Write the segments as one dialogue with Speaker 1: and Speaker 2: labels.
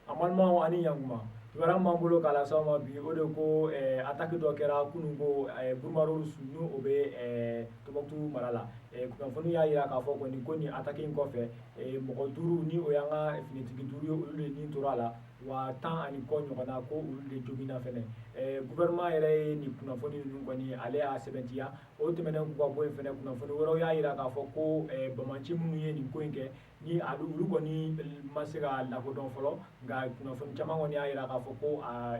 Speaker 1: Amalimaw ani yankuma kibaruya m'an bolo k'a las'aw ma bi o de ko attaque dɔ kɛra kunun ko Burumaru n'o o bɛ Tombouctou mara la kunnafoni y'a jira k'a fɔ kɔni ko nin attaque in kɔfɛ mɔgɔ 5 ni o y'an ka finitigi 5 ye olu de nin tora a la wa 10 ani kɔ ɲɔgɔnna ko olu de joginna fɛnɛ gouvernement yɛrɛ ye nin kunnafoni ninnu kɔni ale y'a sɛbɛntiya o tɛmɛnen kɔ ka bɔ yen fɛnɛ kunnafoni wɛrɛw y'a jira k'a fɔ ko Banbanci minnu ye nin ko in kɛ ni olu kɔni ma se ka lakodɔn fɔlɔ nka kunnafoni caman kɔni y'a jira k'a fɔ ko a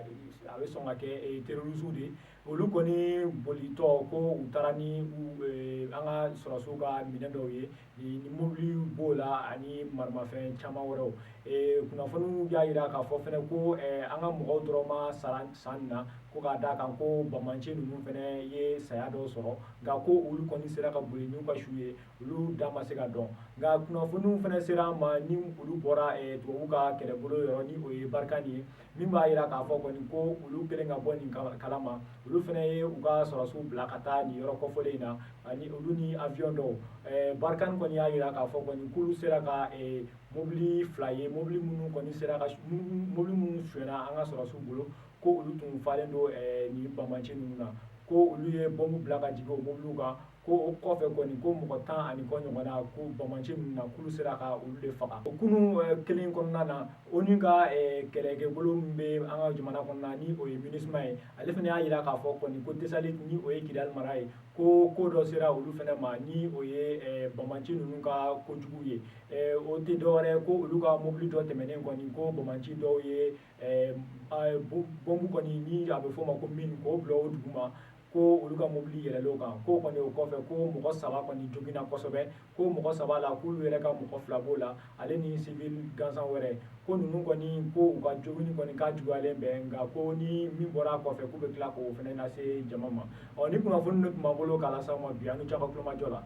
Speaker 1: bɛ sɔn ka kɛ terroriste de olu kɔni bolitɔ ko u taara ni an ka sɔrɔsiw ka minɛ dɔw ye ni mobili b'o la ani maramafɛn caman wɛrɛw kunnafoniw y'a jira k'a fɔ fɛnɛ ko an ka mɔgɔw dɔrɔn ma sara san nin na ko k'a d'a kan ko Banbanci ninnu fɛnɛ ye saya dɔw sɔrɔ nka ko olu kɔni sera ka boli n'u ka su ye olu da ma se ka dɔn nka kunnafoniw fɛnɛ sera an ma ni olu bɔra tubabuw ka kɛlɛbolo yɔrɔ ni o ye Barikani ye min b'a jira k'a fɔ kɔni ko olu kɛlen ka bɔ nin kalama olu fɛnɛ ye u ka sɔrɔsiw bila ka taa nin yɔrɔ kɔfɔlen in na ani olu ni avion dɔw Barikani kɔni y'a jira k'a fɔ kɔni k'olu sera ka mobili 2 ye mobili minnu kɔni sera ka mobili minnu suɲɛna an ka sɔrɔsiw bolo ko olu tun falen don nin Banbanci ninnu na ko olu ye bombe bila ka jigin o mobiliw kan ko o kɔfɛ kɔni ko mɔgɔ 10 ani kɔ ɲɔgɔnna ko Banbanci ninnu na k'olu sera ka olu de faga o kunun kelen kɔnɔna na ONU ka kɛlɛkɛbolo min bɛ an ka jamana kɔnɔna ni o ye MINUSMA ye ale fɛnɛ y'a jira k'a fɔ kɔni ko Tesali ni o ye Kidali mara ye ko dɔ sera olu fɛnɛ ma ni o ye Banbanci ninnu ka kojugu ye o tɛ dɔwɛrɛ ye ko olu ka mobili dɔ tɛmɛnen kɔni ko Banbanci dɔw ye bombe kɔni ni a bɛ f'o ma ko mine k'o bila o duguma ko olu ka mobili yɛlɛn'o kan ko kɔni o kɔfɛ ko mɔgɔ 3 kɔni joginna kosɛbɛ ko mɔgɔ 3 la k'olu yɛrɛ ka mɔgɔ 2 b'o la ale ni civil gansan wɛrɛ ko ninnu kɔni ko u ka jogini kɔni ka juguyalen bɛ nka ko ni min bɔra a kɔfɛ k'u bɛ tila k'o fɛnɛ lase jama ma ni kunnafoni de tun b'an bolo k'a las'aw ma bi a' ni ce aw ka kulomajɔ la